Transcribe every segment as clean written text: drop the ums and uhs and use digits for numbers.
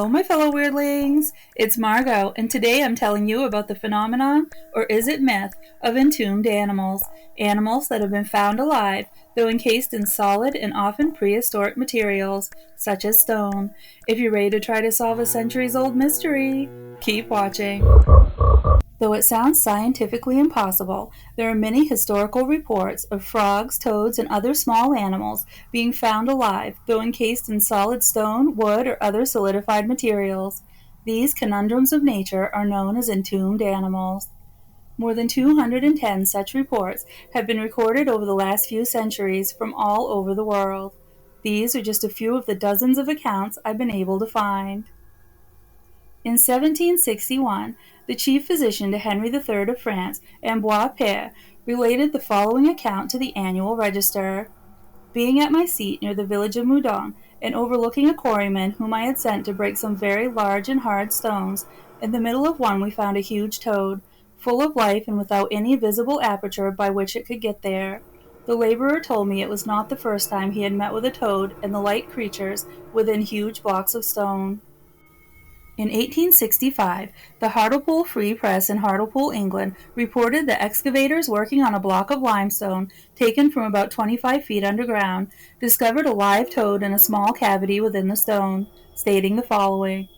Hello, my fellow weirdlings. It's Margot, and today I'm telling you about the phenomenon, or is it myth, of entombed animals. Animals that have been found alive, though encased in solid and often prehistoric materials, such as stone. If you're ready to try to solve a centuries-old mystery, keep watching. Though it sounds scientifically impossible, there are many historical reports of frogs, toads, and other small animals being found alive, though encased in solid stone, wood, or other solidified materials. These conundrums of nature are known as entombed animals. More than 210 such reports have been recorded over the last few centuries from all over the world. These are just a few of the dozens of accounts I've been able to find. In 1761, the chief physician to Henry III of France, Ambroise, related the following account to the Annual Register. Being at my seat near the village of Moudon, and overlooking a quarryman whom I had sent to break some very large and hard stones, in the middle of one we found a huge toad, full of life and without any visible aperture by which it could get there. The laborer told me it was not the first time he had met with a toad and the like creatures within huge blocks of stone. In 1865, the Hartlepool Free Press in Hartlepool, England, reported that excavators working on a block of limestone, taken from about 25 feet underground, discovered a live toad in a small cavity within the stone, stating the following.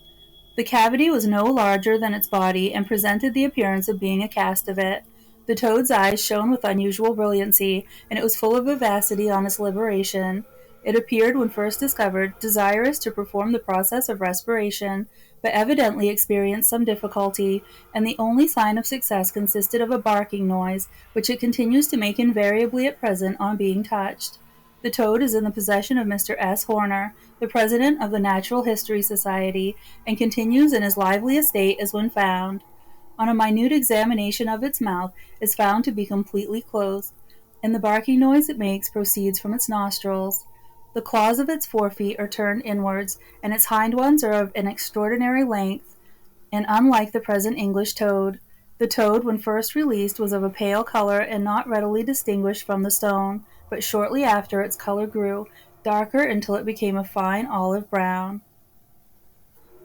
The cavity was no larger than its body and presented the appearance of being a cast of it. The toad's eyes shone with unusual brilliancy, and it was full of vivacity on its liberation. It appeared, when first discovered, desirous to perform the process of respiration, but evidently experienced some difficulty, and the only sign of success consisted of a barking noise, which it continues to make invariably at present on being touched. The toad is in the possession of Mr. S. Horner, the president of the Natural History Society, and continues in as lively a state as when found. On a minute examination of its mouth is found to be completely closed, and the barking noise it makes proceeds from its nostrils. The claws of its forefeet are turned inwards, and its hind ones are of an extraordinary length, and unlike the present English toad. The toad, when first released, was of a pale color and not readily distinguished from the stone, but shortly after its color grew darker until it became a fine olive brown.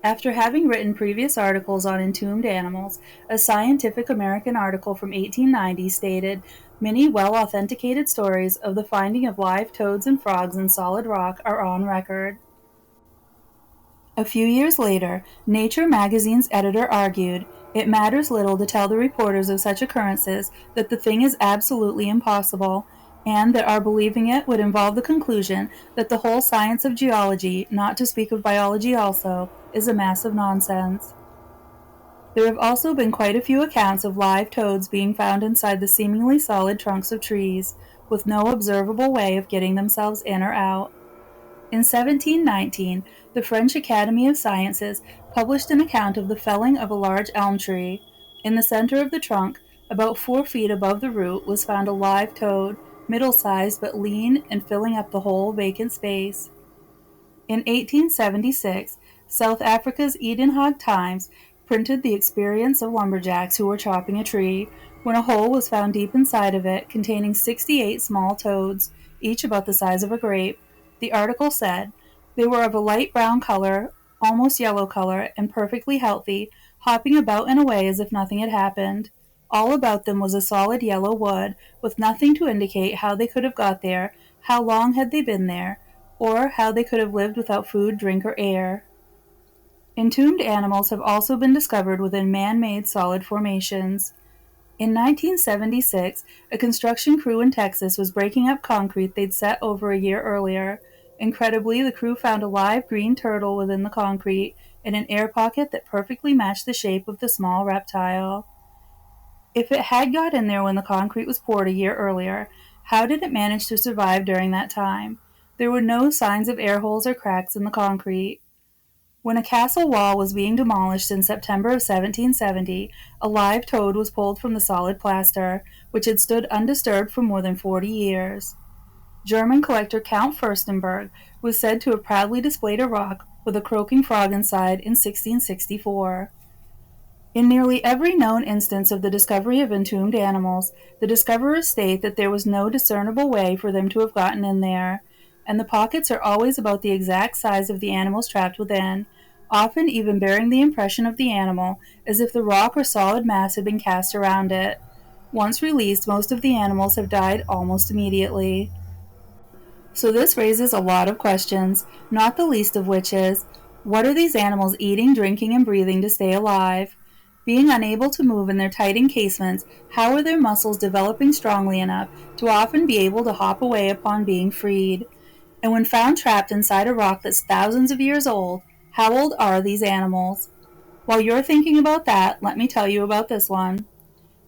After having written previous articles on entombed animals, a Scientific American article from 1890 stated, "Many well-authenticated stories of the finding of live toads and frogs in solid rock are on record." A few years later, Nature magazine's editor argued, "It matters little to tell the reporters of such occurrences that the thing is absolutely impossible, and that our believing it would involve the conclusion that the whole science of geology, not to speak of biology also, is a mass of nonsense." There have also been quite a few accounts of live toads being found inside the seemingly solid trunks of trees, with no observable way of getting themselves in or out. In 1719, the French Academy of Sciences published an account of the felling of a large elm tree. In the center of the trunk, about 4 feet above the root, was found a live toad, middle-sized but lean and filling up the whole vacant space. In 1876, South Africa's Edenhogue Times printed the experience of lumberjacks who were chopping a tree, when a hole was found deep inside of it, containing 68 small toads, each about the size of a grape. The article said, "They were of a light brown color, almost yellow color, and perfectly healthy, hopping about in a way as if nothing had happened. All about them was a solid yellow wood, with nothing to indicate how they could have got there, how long had they been there, or how they could have lived without food, drink, or air." Entombed animals have also been discovered within man-made solid formations. In 1976, a construction crew in Texas was breaking up concrete they'd set over a year earlier. Incredibly, the crew found a live green turtle within the concrete, in an air pocket that perfectly matched the shape of the small reptile. If it had got in there when the concrete was poured a year earlier, how did it manage to survive during that time? There were no signs of air holes or cracks in the concrete. When a castle wall was being demolished in September of 1770, a live toad was pulled from the solid plaster, which had stood undisturbed for more than 40 years. German collector Count Furstenberg was said to have proudly displayed a rock with a croaking frog inside in 1664. In nearly every known instance of the discovery of entombed animals, the discoverers state that there was no discernible way for them to have gotten in there, and the pockets are always about the exact size of the animals trapped within. often even bearing the impression of the animal, as if the rock or solid mass had been cast around it. Once released, most of the animals have died almost immediately. So this raises a lot of questions, not the least of which is, what are these animals eating, drinking, and breathing to stay alive? Being unable to move in their tight encasements, how are their muscles developing strongly enough to often be able to hop away upon being freed? And when found trapped inside a rock that's thousands of years old, how old are these animals? While you're thinking about that, let me tell you about this one.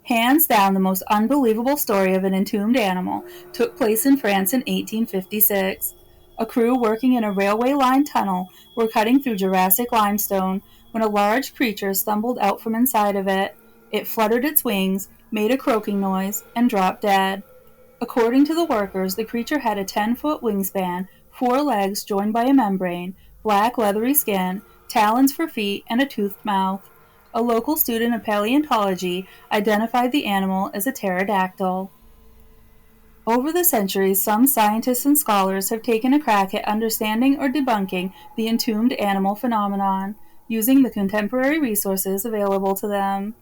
Hands down, the most unbelievable story of an entombed animal took place in France in 1856. A crew working in a railway line tunnel were cutting through Jurassic limestone when a large creature stumbled out from inside of it. It fluttered its wings, made a croaking noise, and dropped dead. According to the workers, the creature had a 10-foot wingspan, 4 legs joined by a membrane, black leathery skin, talons for feet, and a toothed mouth. A local student of paleontology identified the animal as a pterodactyl. Over the centuries, some scientists and scholars have taken a crack at understanding or debunking the entombed animal phenomenon, using the contemporary resources available to them.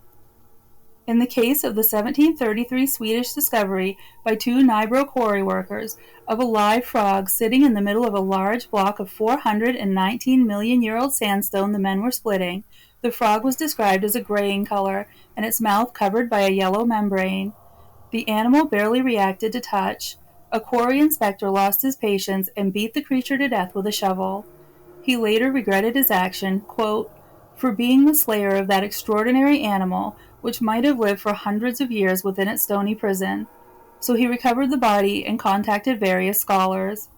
In the case of the 1733 Swedish discovery by two Nybro quarry workers of a live frog sitting in the middle of a large block of 419-million-year-old sandstone the men were splitting, the frog was described as a gray in color and its mouth covered by a yellow membrane. The animal barely reacted to touch. A quarry inspector lost his patience and beat the creature to death with a shovel. He later regretted his action, quote, for being the slayer of that extraordinary animal, which might have lived for hundreds of years within its stony prison. So he recovered the body and contacted various scholars.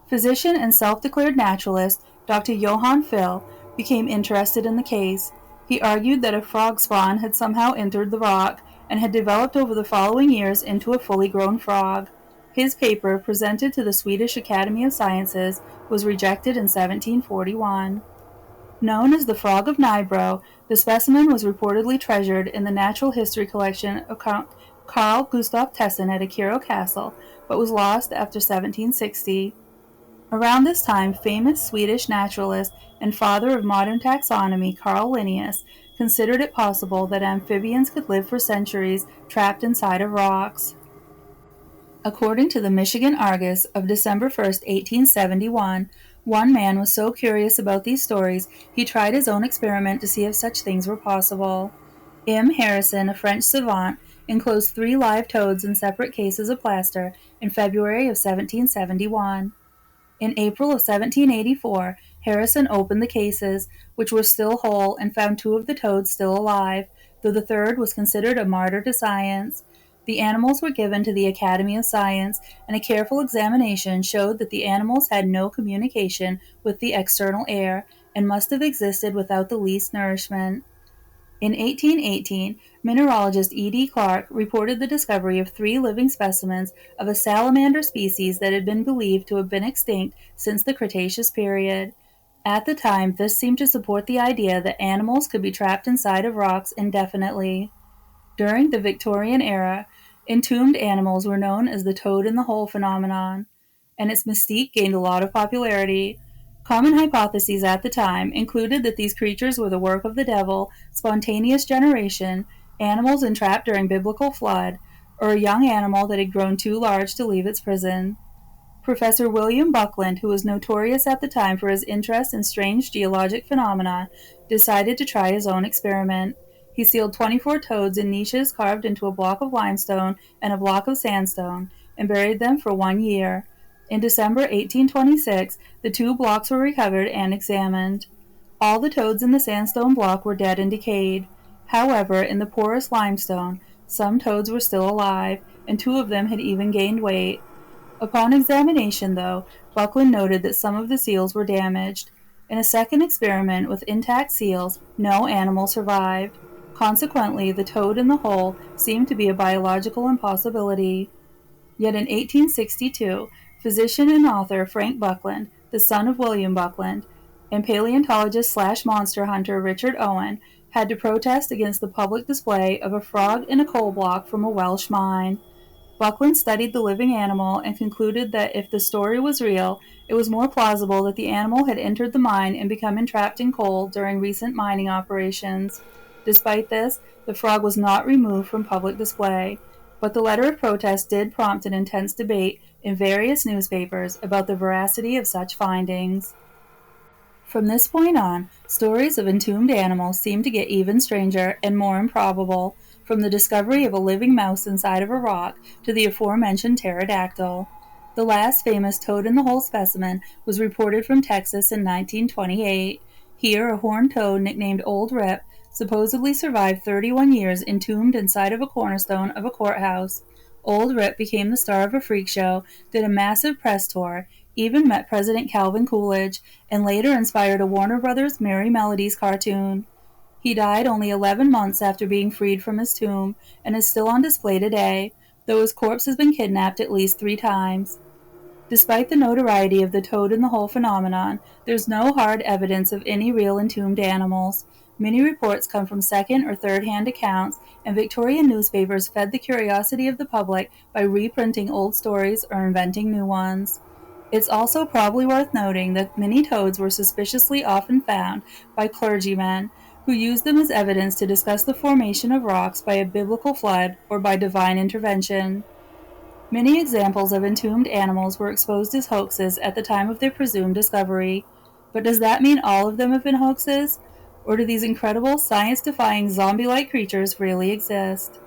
Physician and self-declared naturalist Dr. Johann Phil became interested in the case. He argued that a frog spawn had somehow entered the rock and had developed over the following years into a fully grown frog. His paper, presented to the Swedish Academy of Sciences, was rejected in 1741. Known as the Frog of Nybro, the specimen was reportedly treasured in the natural history collection of Carl Gustav Tessin at Akiro Castle, but was lost after 1760. Around this time, famous Swedish naturalist and father of modern taxonomy Carl Linnaeus considered it possible that amphibians could live for centuries trapped inside of rocks. According to the Michigan Argus of December 1st, 1871, one man was so curious about these stories he tried his own experiment to see if such things were possible. M. Harrison, a French savant, enclosed 3 live toads in separate cases of plaster in February of 1771. In April of 1784, Harrison opened the cases, which were still whole, and found 2 of the toads still alive, though the third was considered a martyr to science. The animals were given to the Academy of Science, and a careful examination showed that the animals had no communication with the external air, and must have existed without the least nourishment. In 1818, mineralogist E.D. Clark reported the discovery of 3 living specimens of a salamander species that had been believed to have been extinct since the Cretaceous period. At the time, this seemed to support the idea that animals could be trapped inside of rocks indefinitely. During the Victorian era, entombed animals were known as the toad-in-the-hole phenomenon, and its mystique gained a lot of popularity. Common hypotheses at the time included that these creatures were the work of the devil, spontaneous generation, animals entrapped during biblical flood, or a young animal that had grown too large to leave its prison. Professor William Buckland, who was notorious at the time for his interest in strange geologic phenomena, decided to try his own experiment. He sealed 24 toads in niches carved into a block of limestone and a block of sandstone, and buried them for 1 year. In December 1826, the 2 blocks were recovered and examined. All the toads in the sandstone block were dead and decayed. However, in the porous limestone, some toads were still alive, and 2 of them had even gained weight. Upon examination, though, Buckland noted that some of the seals were damaged. In a second experiment with intact seals, no animal survived. Consequently, the toad in the hole seemed to be a biological impossibility. Yet in 1862, physician and author Frank Buckland, the son of William Buckland, and paleontologist/monster hunter Richard Owen had to protest against the public display of a frog in a coal block from a Welsh mine. Buckland studied the living animal and concluded that if the story was real, it was more plausible that the animal had entered the mine and become entrapped in coal during recent mining operations. Despite this, the frog was not removed from public display, but the letter of protest did prompt an intense debate in various newspapers about the veracity of such findings. From this point on, stories of entombed animals seem to get even stranger and more improbable, from the discovery of a living mouse inside of a rock to the aforementioned pterodactyl. The last famous toad-in-the-hole specimen was reported from Texas in 1928. Here, a horned toad nicknamed Old Rip supposedly survived 31 years entombed inside of a cornerstone of a courthouse. Old Rip became the star of a freak show, did a massive press tour, even met President Calvin Coolidge, and later inspired a Warner Brothers Merry Melodies cartoon. He died only 11 months after being freed from his tomb and is still on display today, though his corpse has been kidnapped at least 3 times. Despite the notoriety of the toad-in-the-hole phenomenon, there's no hard evidence of any real entombed animals. Many reports come from second or third-hand accounts, and Victorian newspapers fed the curiosity of the public by reprinting old stories or inventing new ones. It's also probably worth noting that many toads were suspiciously often found by clergymen, who used them as evidence to discuss the formation of rocks by a biblical flood or by divine intervention. Many examples of entombed animals were exposed as hoaxes at the time of their presumed discovery. But does that mean all of them have been hoaxes? Or do these incredible, science-defying, zombie-like creatures really exist?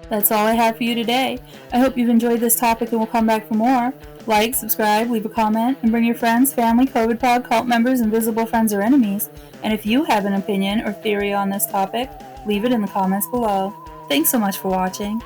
That's all I have for you today. I hope you've enjoyed this topic and will come back for more. Like, subscribe, leave a comment, and bring your friends, family, COVID pod, cult members, invisible friends, or enemies. And if you have an opinion or theory on this topic, leave it in the comments below. Thanks so much for watching.